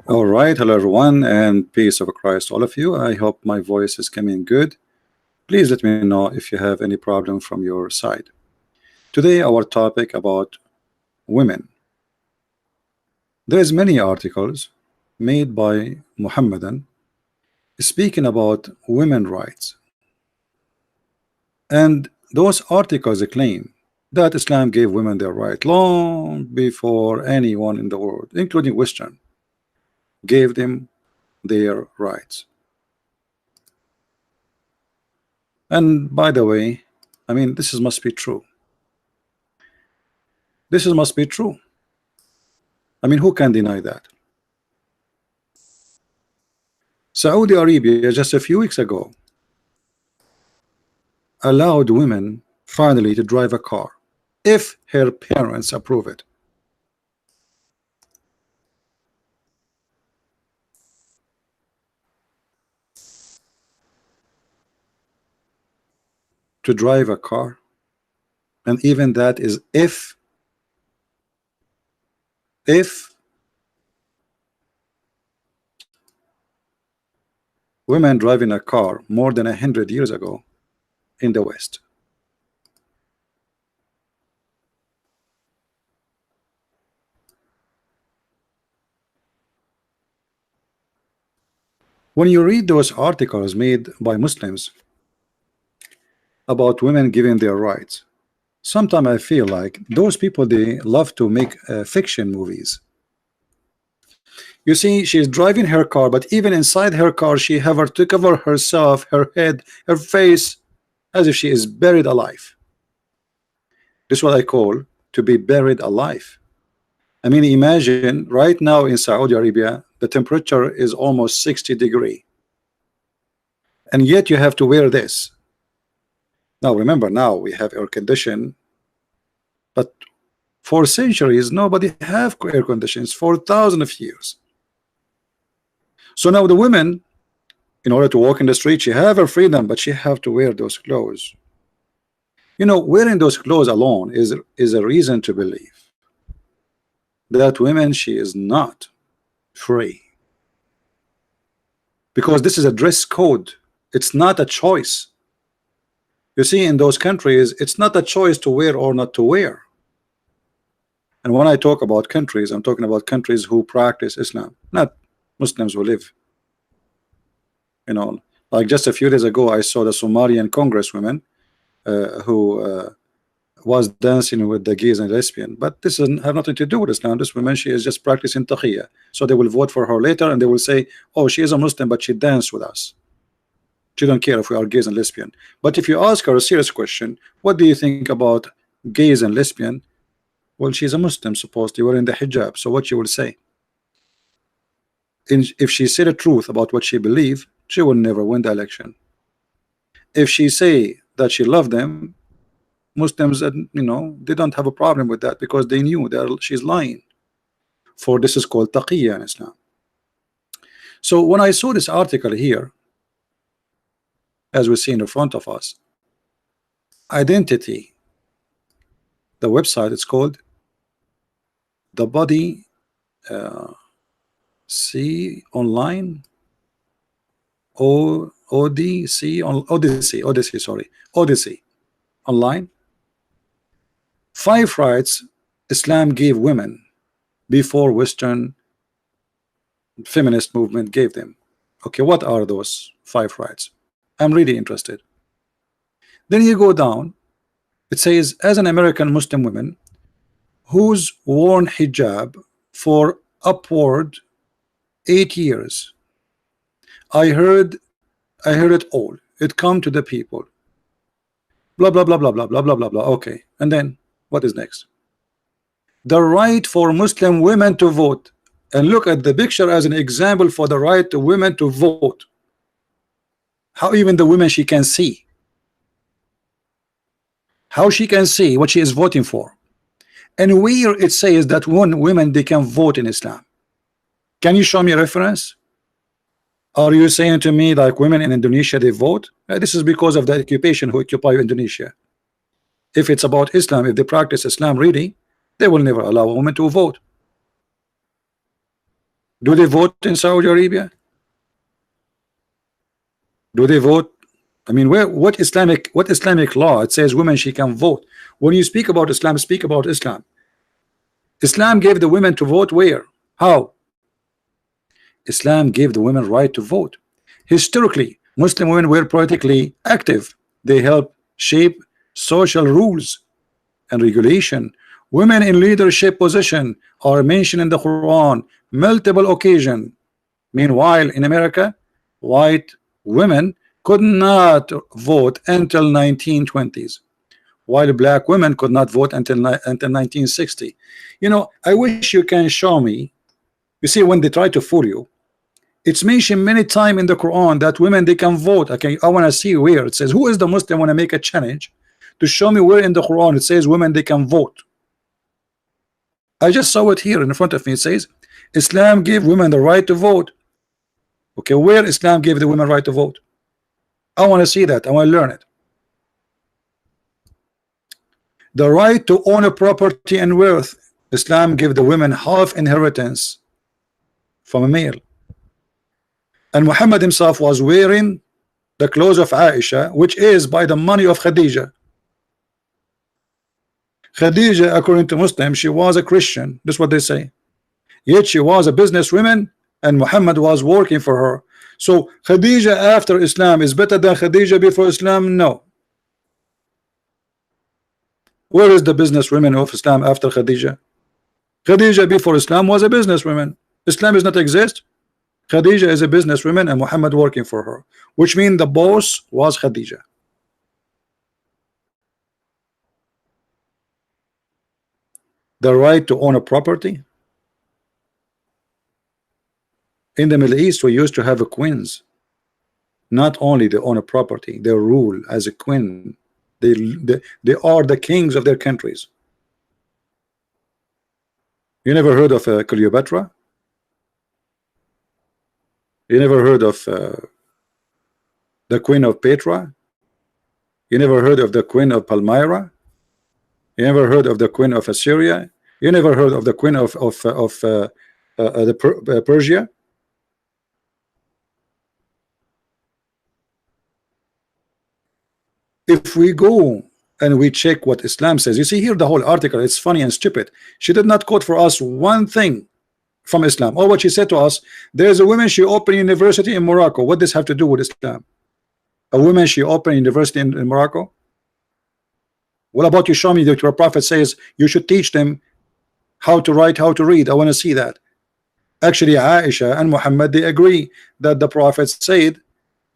All right, hello everyone, and peace of Christ, all of you. I hope my voice is coming good. Please let me know if you have any problem from your side. Today, our topic about women. There is many articles made by Muhammadan speaking about women rights, and those articles claim that Islam gave women their right long before anyone in the world, including Western, gave them their rights. And by the way, I mean, must be true. Must be true. I mean, who can deny that? Saudi Arabia, just a few weeks ago, allowed women finally to drive a car if her parents approve it. To drive a car, and even that is if women driving a car more than 100 years ago in the West. When you read those articles made by Muslims about women giving their rights, sometimes I feel like those people, they love to make fiction movies. You see, she's driving her car, but even inside her car, she have to cover herself, her head, her face, as if she is buried alive. This is what I call to be buried alive. I mean, imagine right now in Saudi Arabia, the temperature is almost 60 degrees, and yet you have to wear this. Now remember, now we have air condition, but for centuries nobody have air conditions for thousands of years. So now the women, in order to walk in the street, she have her freedom, but she have to wear those clothes. You know, wearing those clothes alone is a reason to believe that women, she is not free, because this is a dress code. It's not a choice. You see, in those countries, it's not a choice to wear or not to wear. And when I talk about countries, I'm talking about countries who practice Islam, not Muslims who live. You know, like just a few days ago, I saw the Somalian congresswoman who was dancing with the gays and lesbian, but this doesn't have nothing to do with Islam. This woman, she is just practicing taqiyya, so they will vote for her later and they will say, oh, she is a Muslim, but she danced with us. She don't care if we are gays and lesbian. But if you ask her a serious question, what do you think about gays and lesbian? Well, she's a Muslim, supposedly wearing the hijab, so what she will say? If she said the truth about what she believed, she will never win the election. If she say that she loved them, Muslims, you know, they don't have a problem with that, because they knew that she's lying. For this is called taqiyya in Islam. So when I saw this article here, as we see in front of us, Identity, the website, it's called the Body See Online, Odyssey Online. 5 rights Islam gave women before Western feminist movement gave them. Okay, what are those 5 rights? I'm really interested. Then you go down, it says, as an American Muslim woman who's worn hijab for upward 8 years, I heard it all. It come to the people. Blah blah blah blah blah blah blah blah blah. Okay, and then what is next? The right for Muslim women to vote. And look at the picture as an example for the right to women to vote. How even the women, she can see. How she can see what she is voting for. And where it says that women, they can vote in Islam. Can you show me a reference? Are you saying to me like women in Indonesia, they vote? This is because of the occupation who occupy Indonesia. If it's about Islam, if they practice Islam really, they will never allow a woman to vote. Do they vote in Saudi Arabia? Do they vote? I mean, what Islamic law it says women she can vote? When you speak about Islam, speak about Islam. Islam gave the women to vote where? How? Islam gave the women right to vote. Historically, Muslim women were politically active. They helped shape social rules and regulation. Women in leadership position are mentioned in the Quran multiple occasions. Meanwhile, in America, white women could not vote until 1920s, while black women could not vote until 1960. You know, I wish you can show me. You see, when they try to fool you, it's mentioned many times in the Quran that women they can vote. Okay, I want to see where it says. Who is the Muslim when I make a challenge to show me where in the Quran it says women they can vote? I just saw it here in front of me. It says Islam gave women the right to vote. Okay, where Islam gave the women right to vote? I want to see that. I want to learn it. The right to own a property and wealth. Islam gave the women half inheritance from a male. And Muhammad himself was wearing the clothes of Aisha, which is by the money of Khadija. Khadija, according to Muslims, she was a Christian. That's what they say. Yet she was a businesswoman, and Muhammad was working for her. So Khadija after Islam is better than Khadija before Islam? No. Where is the businesswoman of Islam after Khadija? Khadija before Islam was a businesswoman. Islam does not exist. Khadija is a businesswoman and Muhammad working for her, which means the boss was Khadija. The right to own a property. In the Middle East, we used to have a queens. Not only they own a property, they rule as a queen. They are the kings of their countries. You never heard of Cleopatra? You never heard of the Queen of Petra? You never heard of the Queen of Palmyra? You never heard of the Queen of Assyria? You never heard of the Queen of Persia? If we go and we check what Islam says, you see here the whole article, it's funny and stupid. She did not quote for us one thing from Islam. Or what she said to us, there's a woman she opened university in Morocco. What does this have to do with Islam? A woman she opened university in Morocco? What about you show me that your prophet says you should teach them how to write, how to read? I want to see that. Actually, Aisha and Muhammad, they agree that the prophet said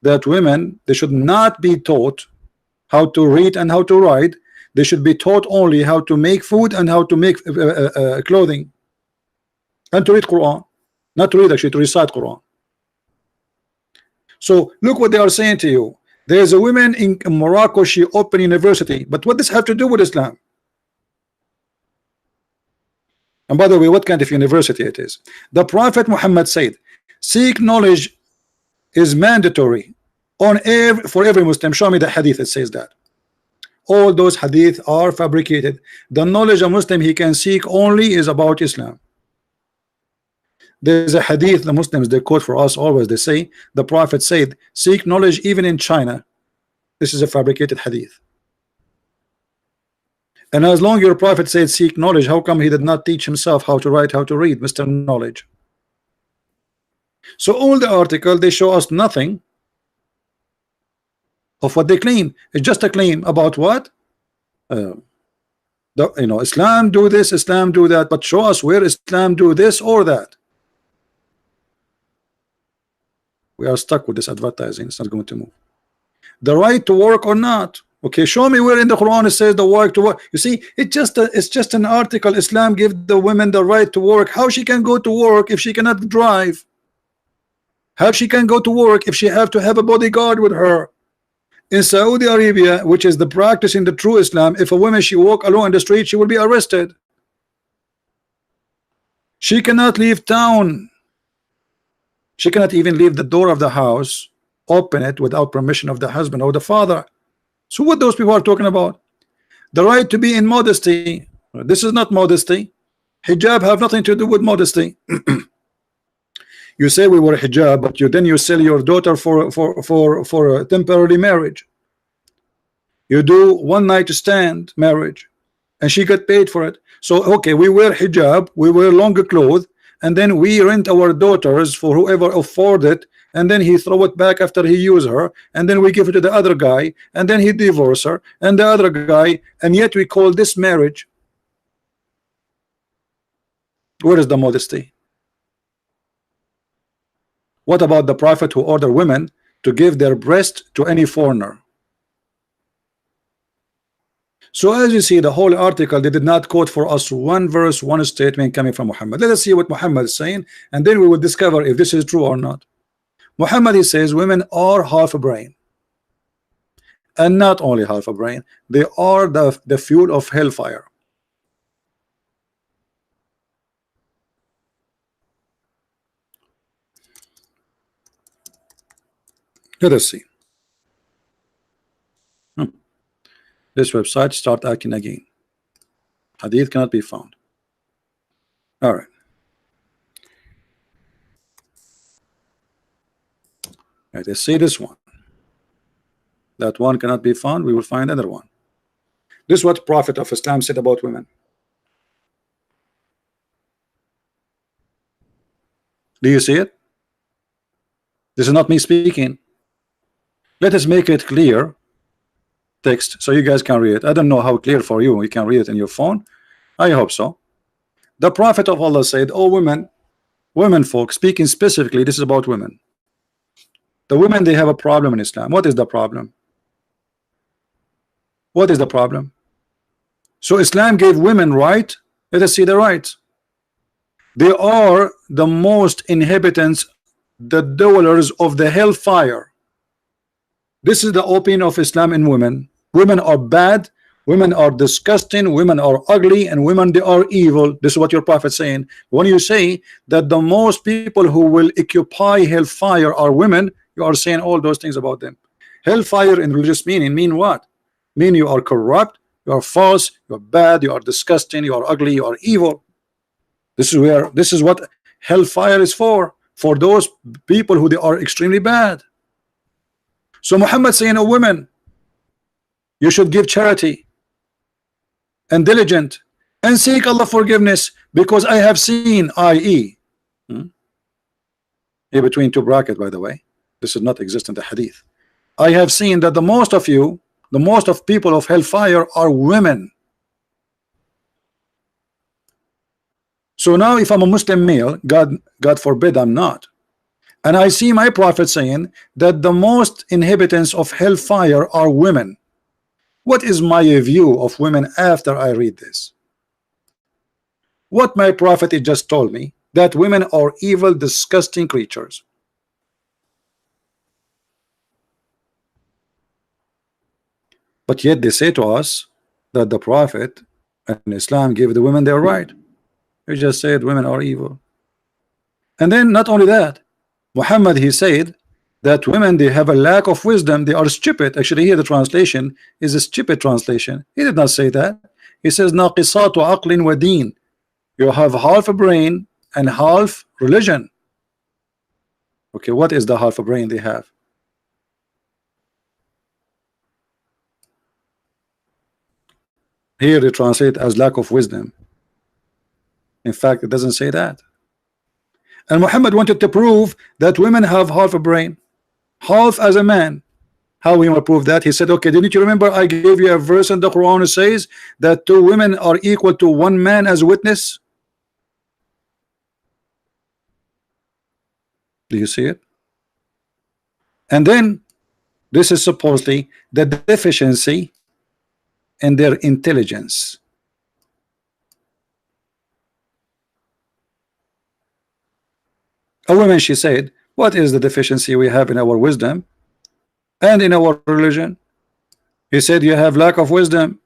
that women, they should not be taught how to read and how to write. They should be taught only how to make food and how to make clothing. And to read Quran. Not to read, actually, to recite Quran. So look what they are saying to you. There's a woman in Morocco, she opened university. But what does have to do with Islam? And by the way, what kind of university it is? The Prophet Muhammad said, seek knowledge is mandatory for every Muslim. Show me the hadith that says that. All those hadith are fabricated. The knowledge a Muslim he can seek only is about Islam. There's a hadith the Muslims they quote for us always. They say the Prophet said, seek knowledge even in China. This is a fabricated hadith. And as long as your Prophet said seek knowledge, how come he did not teach himself how to write, how to read, Mr. Knowledge? So all the article they show us nothing of what they claim. It's just a claim about what? Islam do this, Islam do that, but show us where Islam do this or that. We are stuck with this advertising. It's not going to move. The right to work or not. Okay, show me where in the Quran it says the right to work. You see, it's just an article. Islam give the women the right to work. How she can go to work if she cannot drive? How she can go to work if she have to have a bodyguard with her? In Saudi Arabia, which is the practice in the true Islam, if a woman she walk alone in the street, she will be arrested. She cannot leave town. She cannot even leave the door of the house, open it without permission of the husband or the father. So what those people are talking about? The right to be in modesty. This is not modesty. Hijab have nothing to do with modesty. You say we wear hijab, but you sell your daughter for a temporary marriage. You do one night stand marriage, and she got paid for it. So okay, we wear hijab, we wear longer clothes, and then we rent our daughters for whoever afford it, and then he throw it back after he use her, and then we give it to the other guy, and then he divorce her, and the other guy, and yet we call this marriage. Where is the modesty? What about the prophet who ordered women to give their breast to any foreigner? So as you see, the whole article, they did not quote for us one verse, one statement coming from Muhammad. Let us see what Muhammad is saying, and then we will discover if this is true or not. Muhammad, he says women are half a brain, and not only half a brain, they are the fuel of hellfire. Let us see. This website start acting again. Hadith cannot be found. All right. Let us see this one. That one cannot be found. We will find another one. This is what Prophet of Islam said about women. Do you see it? This is not me speaking. Let us make it clear text so you guys can read it. I don't know how clear for you. You can read it in your phone. I hope so. The Prophet of Allah said, "Oh women folk," speaking specifically, this is about women. The women, they have a problem in Islam. What is the problem? What is the problem? So Islam gave women right. Let us see the rights. They are the most inhabitants, the dwellers of the hellfire. This is the opinion of Islam in women. Women are bad, women are disgusting, women are ugly, and women, they are evil. This is what your prophet is saying. When you say that the most people who will occupy hellfire are women, you are saying all those things about them. Hellfire in religious meaning mean what? Mean you are corrupt, you are false, you are bad, you are disgusting, you are ugly, you are evil. This is what hellfire is for those people who they are extremely bad. So Muhammad saying, "Oh women, you should give charity and diligent and seek Allah forgiveness, because I have seen, i.e. Here between two brackets, by the way, this does not exist in the hadith. I have seen that the most of you, the most of people of hellfire are women." So now if I'm a Muslim male, God forbid I'm not, and I see my prophet saying that the most inhabitants of hellfire are women, what is my view of women after I read this? What my prophet just told me, that women are evil, disgusting creatures. But yet they say to us that the prophet and Islam gave the women their right. He just said women are evil. And then not only that, Muhammad, he said that women, they have a lack of wisdom, they are stupid. Actually here the translation is a stupid translation. He did not say that. He says naqisatu aqlin wa deen. You have half a brain and half religion. Okay, what is the half a brain they have? Here they translate as lack of wisdom. In fact, it doesn't say that. And Muhammad wanted to prove that women have half a brain, half as a man. How we will prove that? He said, okay, didn't you remember I gave you a verse in the Quran that says that 2 women are equal to 1 man as witness? Do you see it? And then this is supposedly the deficiency in their intelligence. A woman, she said, what is the deficiency we have in our wisdom and in our religion? He said, you have lack of wisdom.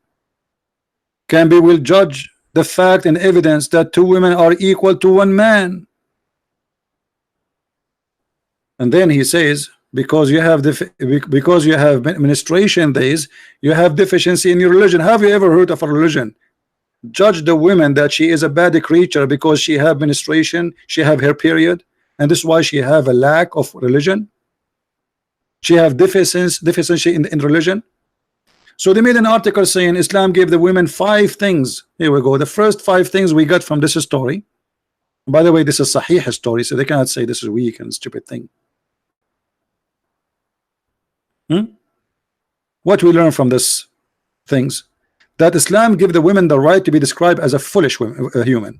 Can be will judge the fact and evidence that 2 women are equal to 1 man. And then he says, because you have menstruation days, you have deficiency in your religion. Have you ever heard of a religion judge the women that she is a bad creature because she have menstruation, she have her period? and this is why she have a lack of religion. She have deficiency in religion. So they made an article saying Islam gave the women 5 things. Here we go. The first 5 things we got from this story. By the way, this is Sahih story, so they cannot say this is weak and stupid thing. What we learn from this things, that Islam give the women the right to be described as a foolish human.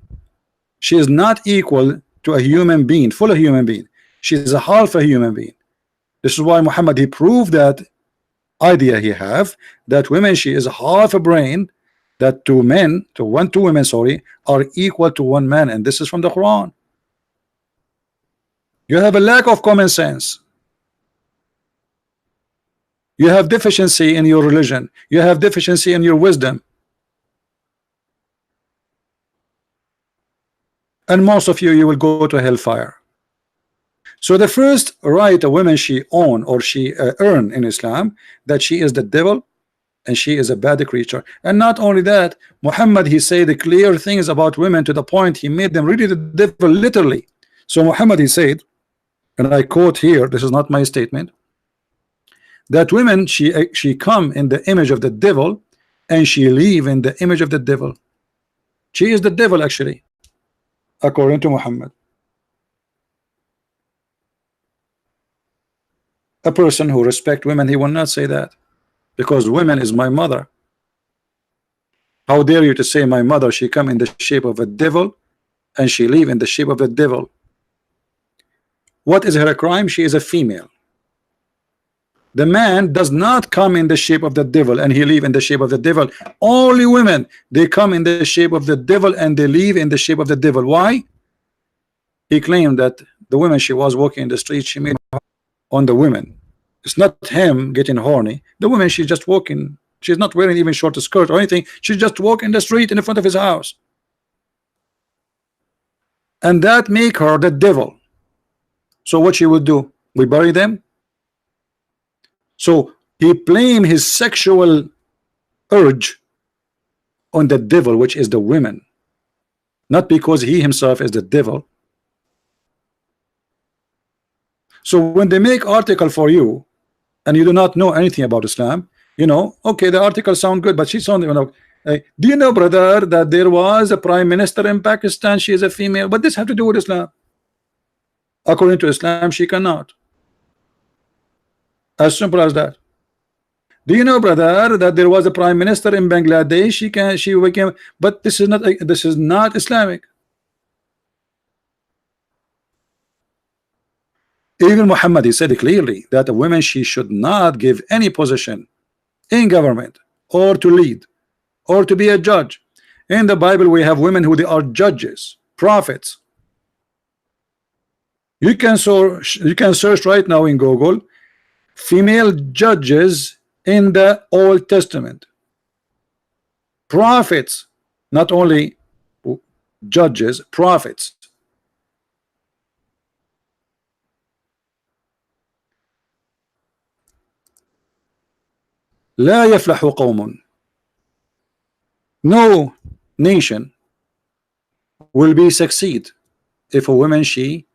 She is not equal to a human being, full human being. She is a half a human being. This is why Muhammad, he proved that idea he have, that women, she is half a brain, that two women, sorry, are equal to one man, and this is from the Quran. You have a lack of common sense. You have deficiency in your religion. You have deficiency in your wisdom. And most of you will go to hellfire. So the first right a woman she own or she earn in Islam, that she is the devil and she is a bad creature. And not only that, Muhammad, he said the clear things about women to the point he made them really the devil literally. So Muhammad, he said, and I quote here, this is not my statement, that women she come in the image of the devil and she live in the image of the devil. She is the devil actually, according to Muhammad. A person who respect women, he will not say that, because women is my mother. How dare you to say my mother, she come in the shape of a devil and she live in the shape of a devil? What is her crime? She is a female. The man does not come in the shape of the devil and he live in the shape of the devil. Only women, they come in the shape of the devil and they live in the shape of the devil. Why? He claimed that the woman she was walking in the street, she made on the women. It's not him getting horny. The woman, she's just walking. She's not wearing even short skirt or anything. She's just walking the street in front of his house. And that make her the devil. So what she would do? We bury them? So he blame his sexual urge on the devil, which is the women. Not because he himself is the devil. So when they make article for you and you do not know anything about Islam, you know, okay, the article sound good, but she sound, you know, do you know, brother, that there was a prime minister in Pakistan, she is a female, but this have to do with Islam? According to Islam, she cannot. As simple as that. Do you know, brother, that there was a prime minister in Bangladesh, she became, but this is not Islamic. Even Muhammad, he said clearly that a woman, she should not give any position in government or to lead or to be a judge. In the Bible, we have women who they are judges, prophets. You can search right now in Google female judges in the Old Testament. Prophets, not only judges, prophets. لا يفلح قوم. No nation will be succeed if a woman she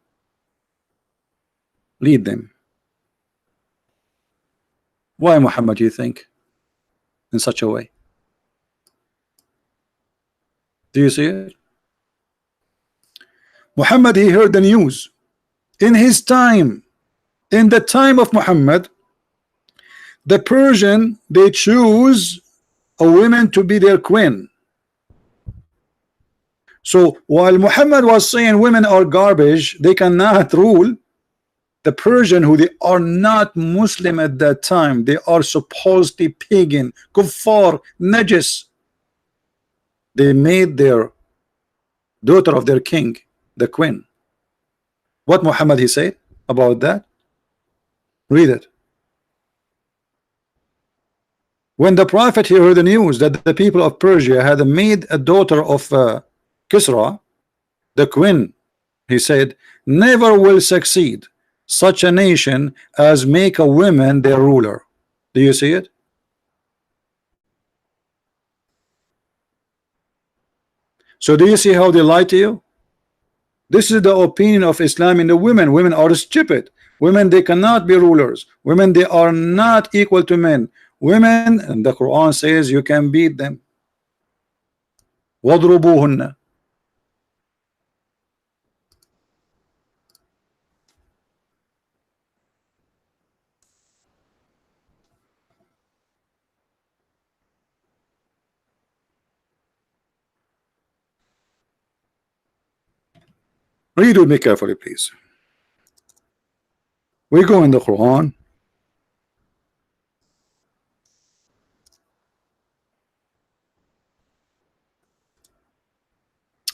lead them. Why, Muhammad, you think in such a way? Do you see it? Muhammad, he heard the news in his time. In the time of Muhammad, the Persian, they choose a woman to be their queen. So while Muhammad was saying women are garbage, they cannot rule, the Persian, who they are not Muslim at that time, they are supposedly pagan, kuffar, najis, they made their daughter of their king the queen. What Muhammad he said about that? Read it. When the prophet he heard the news that the people of Persia had made a daughter of Kisra the queen, he said, never will succeed such a nation as make a woman their ruler. Do you see it? So do you see how they lie to you? This is the opinion of Islam in the women. Women are stupid. Women, they cannot be rulers. Women, they are not equal to men. Women, and the Quran says you can beat them. وَضْرُبُوهُنَّ. Read with me carefully, please. We go in the Quran,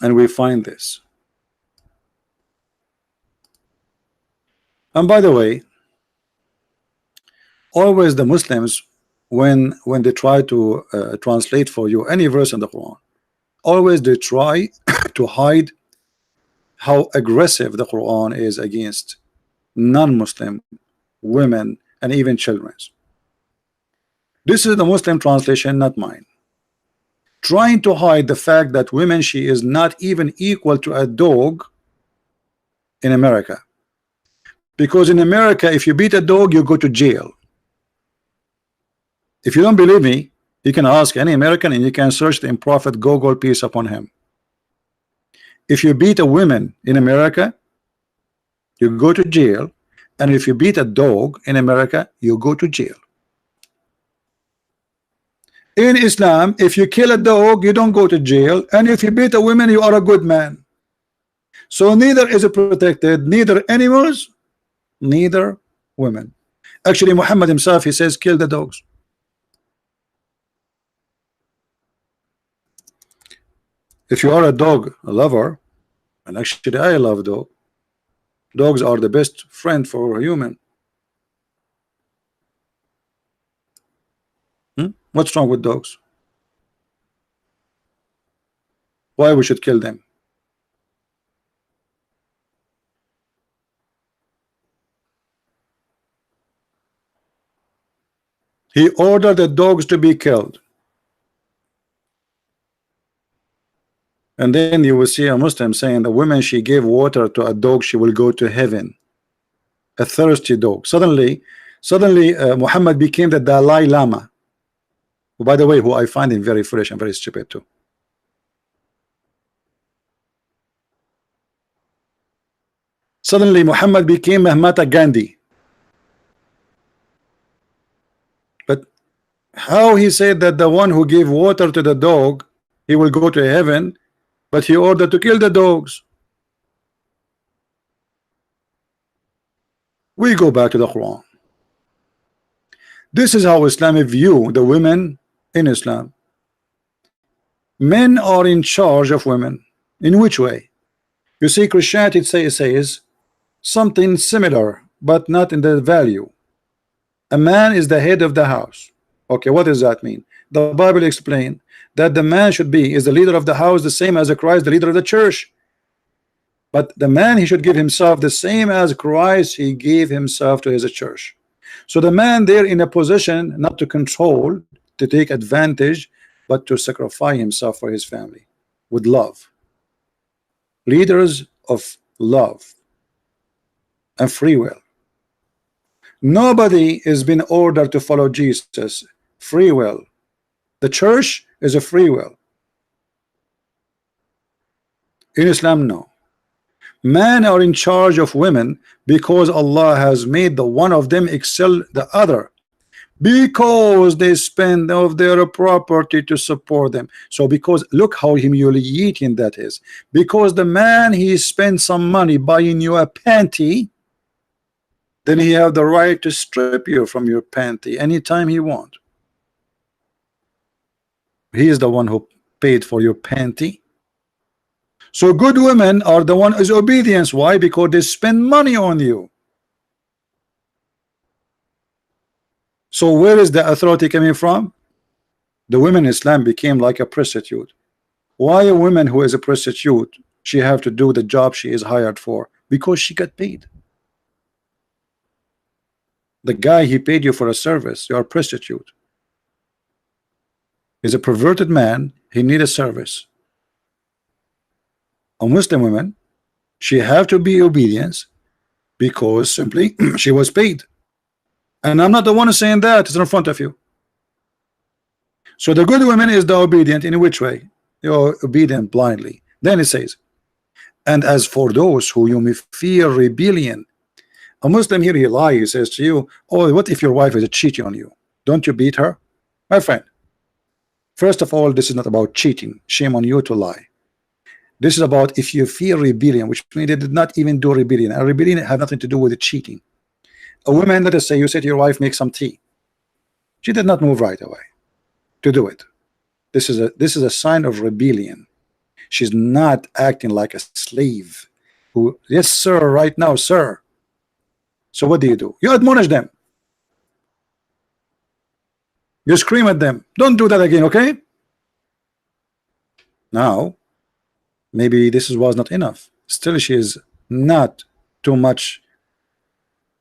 and we find this. And by the way, always the Muslims, when they try to translate for you any verse in the Quran, always they try to hide how aggressive the Quran is against non-Muslim women and even children. This is the Muslim translation, not mine, trying to hide the fact that women, she is not even equal to a dog in America, because in America if you beat a dog you go to jail. If you don't believe me, you can ask any American and you can search the Prophet Google, peace upon him. If you beat a woman in America, you go to jail, and if you beat a dog in America, you go to jail. In Islam, if you kill a dog, you don't go to jail, and if you beat a woman, you are a good man. So neither is it protected, neither animals, neither women. Actually, Muhammad himself, he says, kill the dogs. If you are a dog lover, and actually I love dogs are the best friend for a human. What's wrong with dogs? Why we should kill them? He ordered the dogs to be killed. And then you will see a Muslim saying the woman, she gave water to a dog, she will go to heaven. A thirsty dog. Suddenly Muhammad became the Dalai Lama, who, by the way, who I find him very foolish and very stupid too. Suddenly Muhammad became Mahatma Gandhi. But how he said that the one who gave water to the dog, he will go to heaven, but he ordered to kill the dogs? We go back to the Quran. This is how Islamic view the women in Islam. Men are in charge of women. In which way? You see, Christianity says something similar, but not in the value. A man is the head of the house. Okay, what does that mean? The Bible explains that the man should be is the leader of the house, the same as Christ, the leader of the church. But the man, he should give himself the same as Christ, he gave himself to his church. So the man there in a position not to control, to take advantage, but to sacrifice himself for his family with love. Leaders of love and free will. Nobody is being ordered to follow Jesus. Free will. The church is a free will. In Islam, no. Men are in charge of women because Allah has made the one of them excel the other, because they spend of their property to support them. So because look how humiliating that is. Because the man, he spends some money buying you a panty, then he have the right to strip you from your panty anytime he want. He is the one who paid for your panty. So good women are the one is obedience. Why? Because they spend money on you. So where is the authority coming from? The women in Islam became like a prostitute. Why a woman who is a prostitute, she have to do the job she is hired for? Because she got paid. The guy, he paid you for a service. You are a prostitute. He's a perverted man. He need a service. A Muslim woman, She have to be obedience because simply she was paid. And I'm not the one saying that, it's in front of you. So the good woman is the obedient in which way? You're obedient blindly. Then it says, and as for those who you may fear rebellion, a Muslim here he lies, he says to you, oh, what if your wife is cheating on you? Don't you beat her? My friend, first of all, this is not about cheating. Shame on you to lie. This is about if you fear rebellion, which means they did not even do rebellion. A rebellion have nothing to do with the cheating. A woman, let us say, you say to your wife, make some tea. She did not move right away to do it. This is a sign of rebellion. She's not acting like a slave who, yes sir, right now sir. So what do? You admonish them. You scream at them. Don't do that again, okay? Now maybe this was not enough. Still she is not too much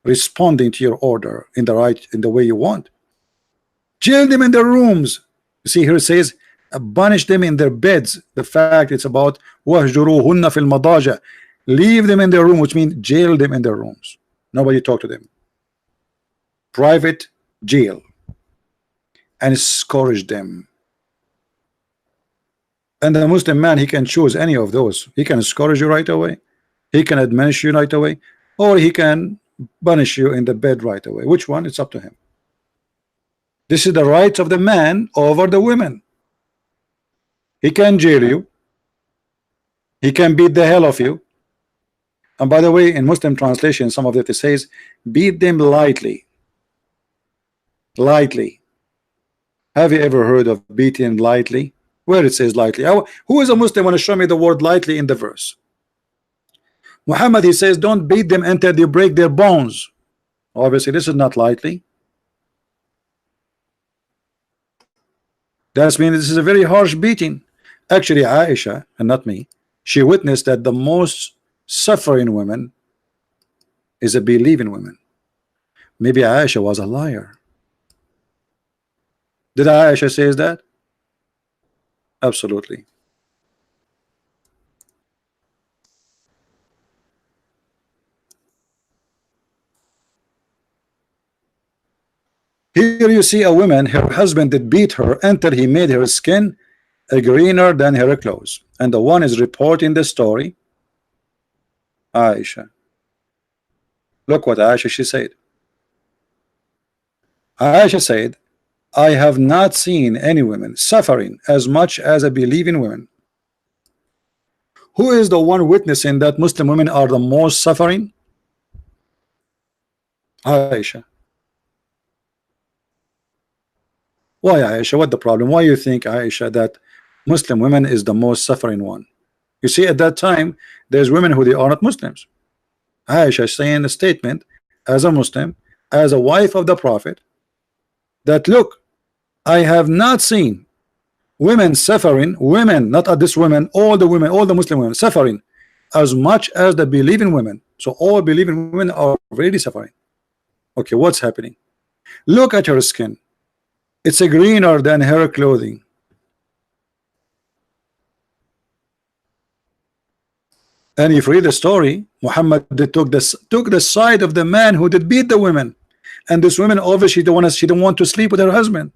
responding to your order in the way you want. Jail them in their rooms. You see here it says punish them in their beds. The fact it's about wahjuruhunna fil madaja. Leave them in their room, which means jail them in their rooms. Nobody talk to them. Private jail. And scourge them. And the Muslim man, he can choose any of those. He can scourge you right away. He can admonish you right away. Or he can punish you in the bed right away. Which one? It's up to him. This is the rights of the man over the women. He can jail you. He can beat the hell of you. And by the way, in Muslim translation, some of it says, beat them lightly. Lightly. Have you ever heard of beating lightly? Where it says lightly? Who is a Muslim want to show me the word lightly in the verse? Muhammad, he says, don't beat them until they break their bones. Obviously, this is not lightly. That means this is a very harsh beating. Actually, Aisha, and not me, she witnessed that the most suffering women is a believing women. Maybe Aisha was a liar. Did Aisha says that? Absolutely. Here you see a woman, her husband did beat her until he made her skin greener than her clothes. And the one is reporting the story, Aisha. Look what Aisha she said. Aisha said, I have not seen any women suffering as much as a believing women. Who is the one witnessing that Muslim women are the most suffering? Aisha. Why Aisha? What the problem? Why you think, Aisha, that Muslim women is the most suffering one? You see, at that time, there's women who they are not Muslims. Aisha is saying a statement as a Muslim, as a wife of the Prophet, that look, I have not seen women suffering, women, not this women, all the women, all the Muslim women suffering as much as the believing women. So all believing women are really suffering. Okay, what's happening? Look at her skin. It's a greener than her clothing. And if you read the story, Muhammad took the side of the man who did beat the women. And this woman obviously she don't want to sleep with her husband.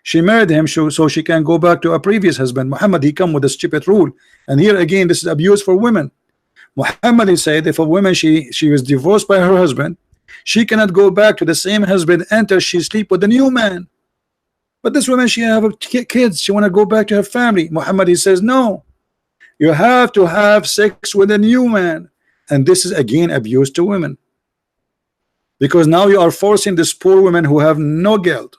She married him so she can go back to a previous husband. Muhammad, he come with a stupid rule. And here again, this is abuse for women. Muhammad, he said, if a woman she was divorced by her husband, she cannot go back to the same husband until she sleep with the new man. But this woman, she have kids, she want to go back to her family. Muhammad, he says, no, you have to have sex with a new man. And this is again abuse to women, because now you are forcing this poor woman who have no guilt,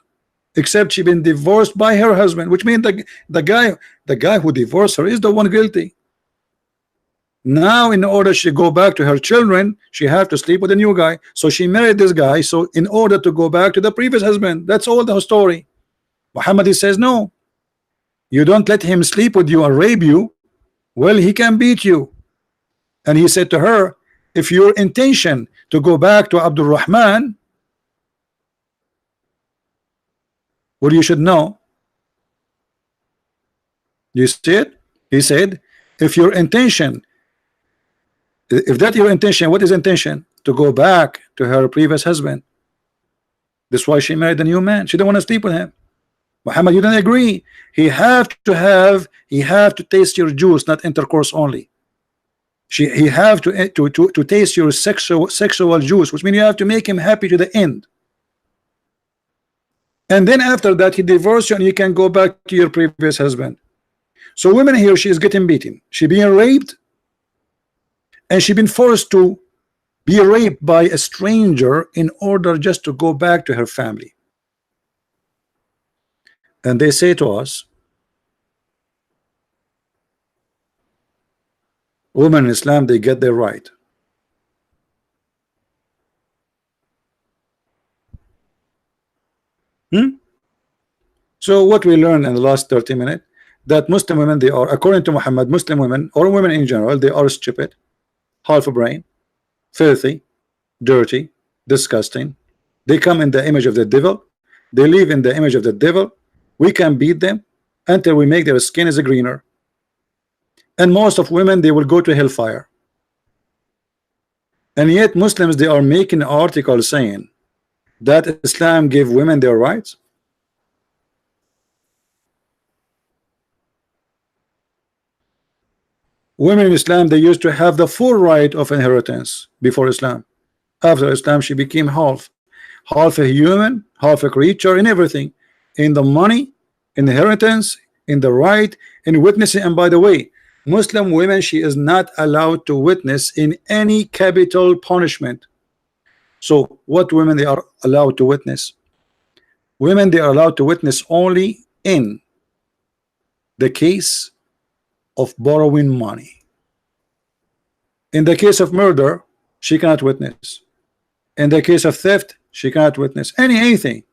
except she been divorced by her husband, which means the guy who divorced her is the one guilty. Now in order she go back to her children, she have to sleep with a new guy. So she married this guy, so in order to go back to the previous husband. That's all the story. Muhammad, he says, no, you don't let him sleep with you and rape you. Well, he can beat you. And he said to her, if your intention to go back to Abdul Rahman, well, you should know. You see it? He said, if your intention If that your intention, what is intention? To go back to her previous husband. That's why she married a new man. She didn't want to sleep with him. Muhammad, you didn't agree. He have to taste your juice, not intercourse only. He have to taste your sexual juice, which means you have to make him happy to the end. And then after that, he divorced you and you can go back to your previous husband. So women here, she is getting beaten. She being raped, and she been forced to be raped by a stranger in order just to go back to her family. And they say to us, women in Islam, they get their right. So what we learned in the last 30 minutes, that Muslim women, they are, according to Muhammad, Muslim women or women in general, they are stupid, half a brain, filthy, dirty, disgusting. They come in the image of the devil. They live in the image of the devil. We can beat them until we make their skin is greener. And most of women, they will go to hellfire. And yet Muslims, they are making articles saying that Islam gave women their rights. Women in Islam, they used to have the full right of inheritance before Islam. After Islam, she became half a human, half a creature, in everything, in the money, inheritance, in the right, in witnessing. And by the way, Muslim women, she is not allowed to witness in any capital punishment. So what women they are allowed to witness? Women, they are allowed to witness only in the case of borrowing money. In the case of murder, she cannot witness. In the case of theft, she cannot witness anything.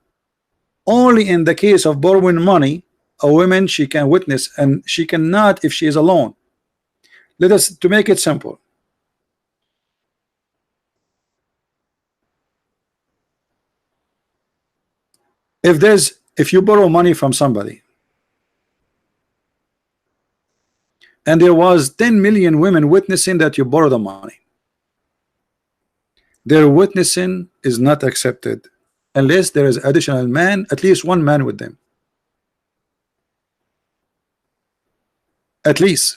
Only in the case of borrowing money, a woman, she can witness, and she cannot if she is alone. Let us, to make it simple, if you borrow money from somebody and there was 10 million women witnessing that you borrow the money, their witnessing is not accepted unless there is additional man, at least one man with them, at least.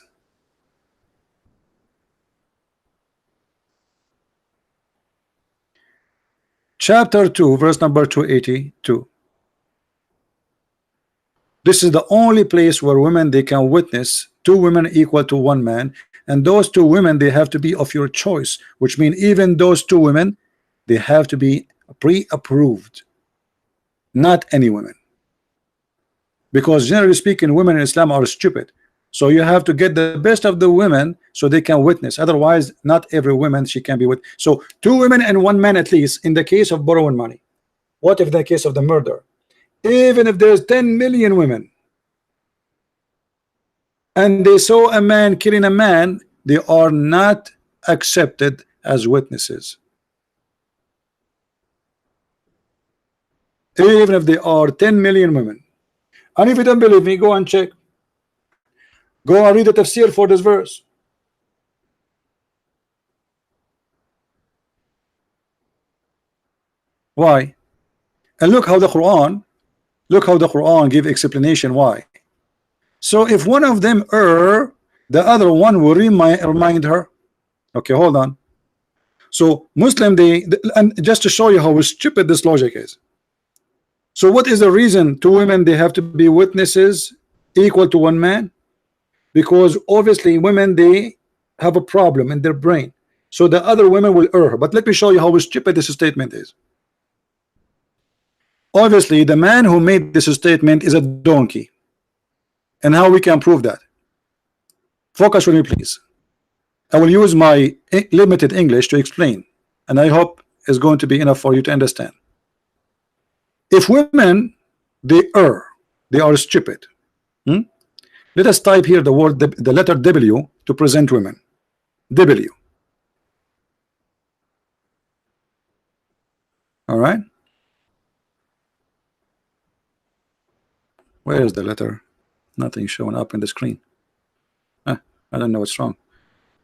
Chapter 2, verse number 282. This is the only place where women, they can witness two women equal to one man, and those two women, they have to be of your choice, which means even those two women, they have to be pre-approved, not any women, because generally speaking, women in Islam are stupid. So you have to get the best of the women so they can witness. Otherwise, not every woman she can be with. So two women and one man at least in the case of borrowing money. What if in the case of the murder? Even if there's 10 million women and they saw a man killing a man, they are not accepted as witnesses. Even if they are 10 million women. And if you don't believe me, go and check. Go and read the tafsir for this verse. Why? And look how the Quran give explanation why. So if one of them err, the other one will remind her. Okay, hold on. So Muslim, and just to show you how stupid this logic is. So what is the reason two women, they have to be witnesses equal to one man? Because obviously women, they have a problem in their brain, so the other women will err. But let me show you how stupid this statement is. Obviously the man who made this statement is a donkey, and how we can prove that? Focus with me, please. I will use my limited English to explain, and I hope it's going to be enough for you to understand. If women, they err, they are stupid. Let us type here the word, the letter W, to present women. W. All right. Where is the letter? Nothing showing up in the screen. I don't know what's wrong.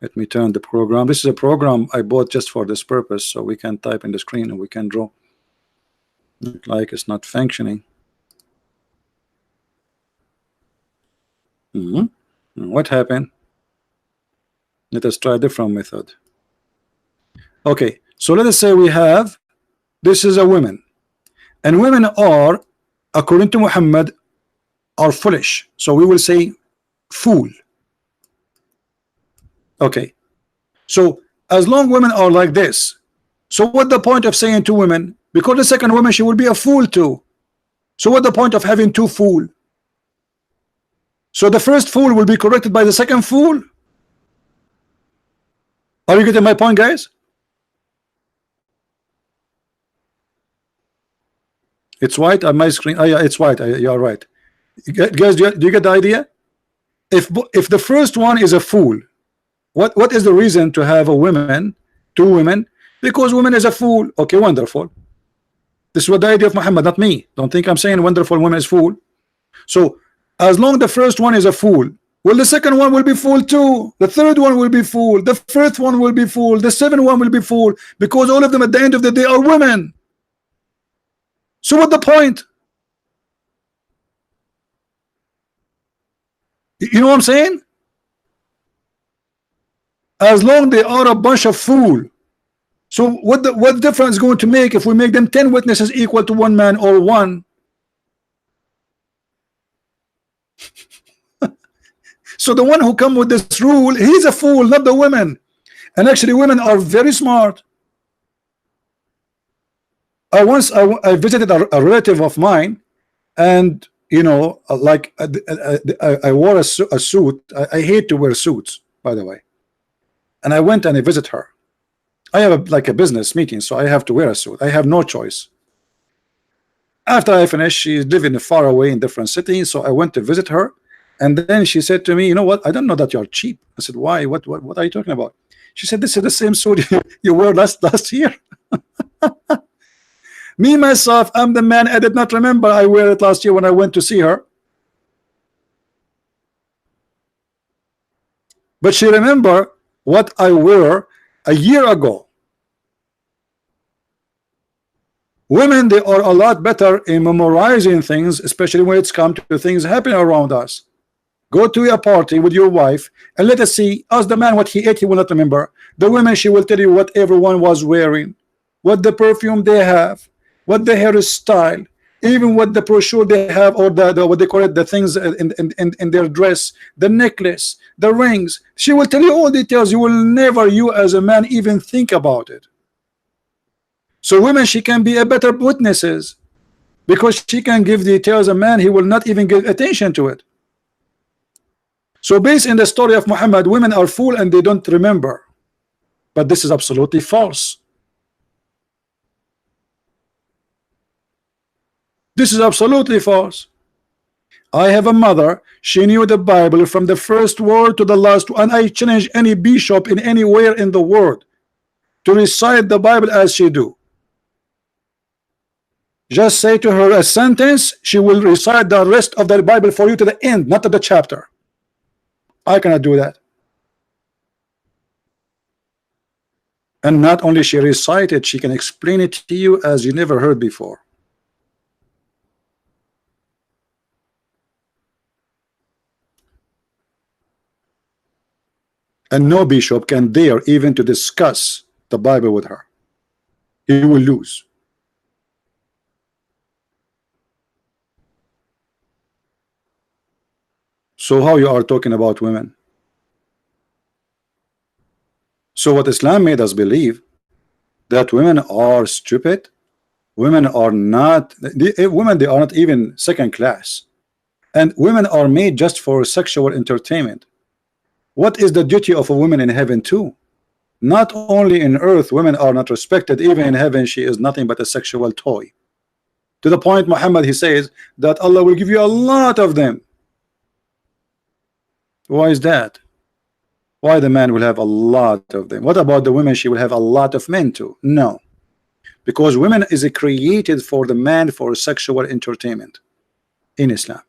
Let me turn the program. This is a program I bought just for this purpose, so we can type in the screen and we can draw. Look like it's not functioning. What happened? Let us try a different method. Okay, so let us say we have, this is a woman, and women are, according to Muhammad, are foolish. So we will say fool. Okay, so as long women are like this, so what the point of saying two women? Because the second woman, she will be a fool too. So what the point of having two fool? So the first fool will be corrected by the second fool. Are you getting my point, guys? It's white on my screen. Oh yeah, it's white. You are right. Guys, do you get the idea? If the first one is a fool, what is the reason to have a woman, two women? Because woman is a fool. Okay, wonderful. This is what the idea of Muhammad, not me. Don't think I'm saying wonderful woman is fool. So as long the first one is a fool, well, the second one will be fool too. The third one will be fool. The fifth one will be fool. The seventh one will be fool, because all of them at the end of the day are women. So what the point? You know what I'm saying? As long they are a bunch of fool. So what difference is going to make if we make them 10 witnesses equal to one man or one? So the one who come with this rule, he's a fool, not the women. And actually women are very smart. I visited a relative of mine, and you know, like I wore a suit. I hate to wear suits, by the way. And I went and I visit her. I have like a business meeting, so I have to wear a suit. I have no choice. After I finished, she's living far away in different cities, so I went to visit her. And then she said to me, you know what, I don't know that you're cheap. I said, why? What are you talking about? She said, this is the same suit you wore last year. Me myself, I'm the man. I did not remember I wear it last year when I went to see her. But she remember what I wore a year ago. Women, they are a lot better in memorizing things, especially when it's come to things happening around us. Go to a party with your wife and let us see. Ask the man what he ate, he will not remember. The women, she will tell you what everyone was wearing, what the perfume they have, what the hairstyle, even what the brochure they have, or the what they call it, the things in their dress, the necklace, the rings. She will tell you all details. You will never, you as a man, even think about it. So women, she can be a better witnesses, because she can give details. A man, he will not even give attention to it. So based in the story of Muhammad, women are fool and they don't remember. But this is absolutely false. This is absolutely false. I have a mother, she knew the Bible from the first word to the last, and I challenge any bishop in anywhere in the world to recite the Bible as she do. Just say to her a sentence, she will recite the rest of the Bible for you to the end, not to the chapter. I cannot do that. And not only she recite it, she can explain it to you as you never heard before. And no bishop can dare even to discuss the Bible with her. He will lose. So how you are talking about women? So what Islam made us believe, that women are stupid, women are not, women, they are not even second class, and women are made just for sexual entertainment. What is the duty of a woman in heaven too? Not only in earth women are not respected, even in heaven she is nothing but a sexual toy. To the point Muhammad, he says that Allah will give you a lot of them. Why is that? Why the man will have a lot of them? What about the women? She will have a lot of men too. No, because women is created for the man for sexual entertainment in Islam.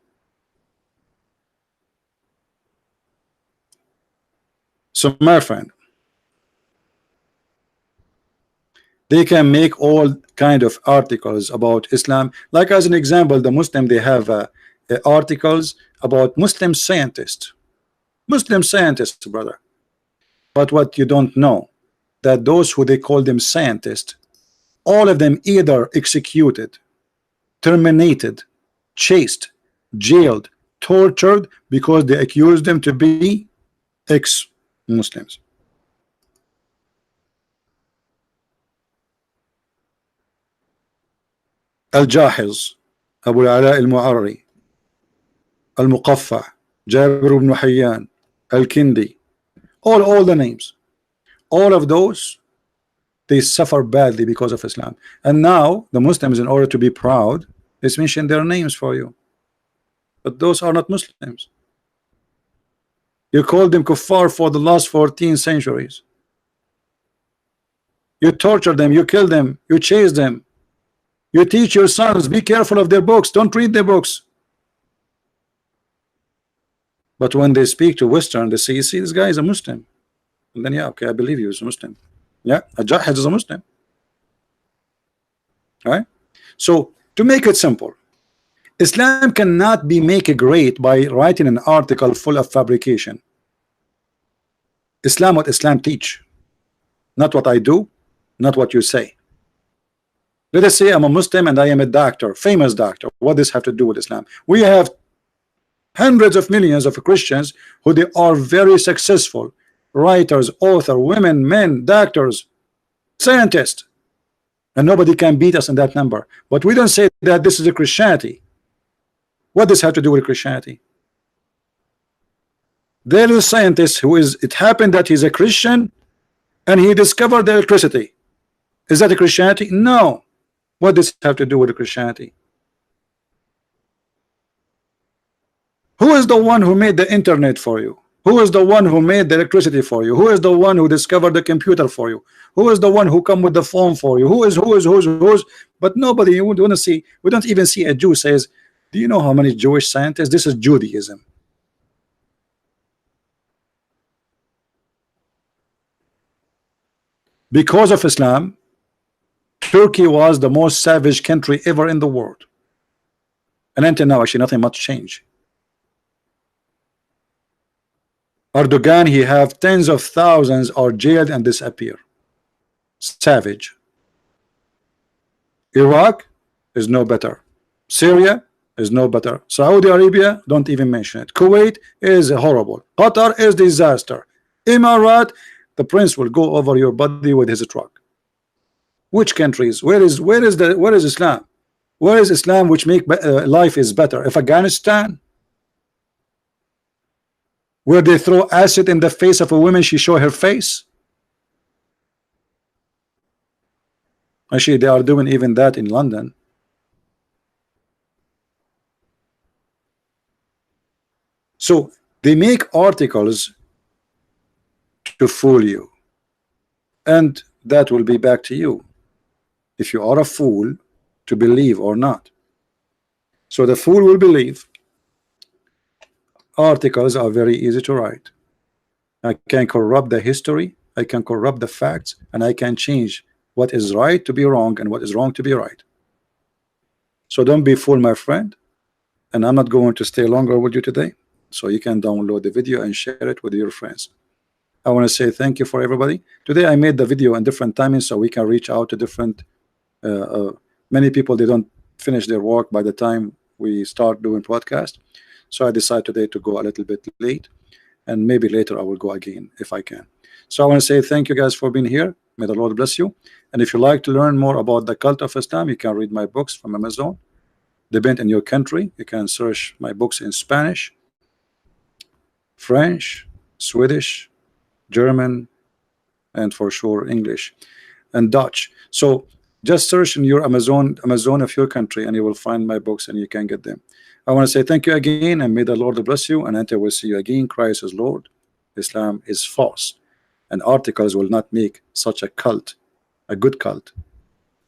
So my friend, they can make all kind of articles about Islam. Like as an example, the Muslim, they have articles about Muslim scientists. Muslim scientists, brother. But what you don't know, that those who they call them scientists, all of them either executed, terminated, chased, jailed, tortured because they accused them to be ex-Muslims. الجاحظ أبو العلاء المعري المقفع جابر بن حيان الكندي, all the names, all of those, they suffer badly because of Islam. And now the Muslims, in order to be proud, is mention their names for you, but those are not Muslims. You called them kuffar for the last 14 centuries. You torture them, you kill them, you chase them. You teach your sons, be careful of their books, don't read their books. But when they speak to Western, they say, you see, this guy is a Muslim. And then, yeah, okay, I believe you, he's a Muslim. Yeah, a Jahid is a Muslim. All right? So, to make it simple, Islam cannot be made great by writing an article full of fabrication. Islam, what Islam teach, not what I do, not what you say. Let us say I'm a Muslim and I am a doctor, famous doctor. What does this have to do with Islam? We have hundreds of millions of Christians who they are very successful writers, author, women, men, doctors, scientists, and nobody can beat us in that number. But we don't say that this is a Christianity. What does this have to do with Christianity? There is a scientist who is, it happened that he's a Christian and he discovered the electricity. Is that a Christianity? No. What does it have to do with Christianity? Who is the one who made the internet for you? Who is the one who made the electricity for you? Who is the one who discovered the computer for you? Who is the one who come with the phone for you? Who's? But nobody, you want to see, we don't even see a Jew says, do you know how many Jewish scientists? This is Judaism. Because of Islam, Turkey was the most savage country ever in the world. And until now, actually, nothing much changed. Erdogan, he have tens of thousands are jailed and disappear. Savage. Iraq is no better. Syria is no better. Saudi Arabia, don't even mention it. Kuwait is horrible. Qatar is disaster. Emirat, the prince will go over your body with his truck. Which countries? Where is Islam? Where is Islam which make life is better? If Afghanistan, where they throw acid in the face of a woman, she show her face. Actually, they are doing even that in London. So they make articles to fool you, and that will be back to you if you are a fool to believe or not. So the fool will believe. Articles are very easy to write. I can corrupt the history, I can corrupt the facts, and I can change what is right to be wrong and what is wrong to be right. So don't be fooled, my friend. And I'm not going to stay longer with you today, so you can download the video and share it with your friends. I want to say thank you for everybody. Today I made the video in different timings so we can reach out to different many people. They don't finish their work by the time we start doing podcast. So I decided today to go a little bit late, and maybe later I will go again if I can. So I want to say thank you guys for being here. May the Lord bless you. And if you like to learn more about the cult of Islam, you can read my books from Amazon. Depend on your country, you can search my books in Spanish, French, Swedish, German, and for sure English and Dutch. So just search in your Amazon of your country and you will find my books and you can get them. I want to say thank you again, and may the Lord bless you, and until we see you again, Christ is Lord, Islam is false, and articles will not make such a cult a good cult.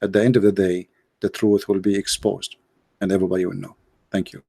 At the end of the day, the truth will be exposed and everybody will know. Thank you.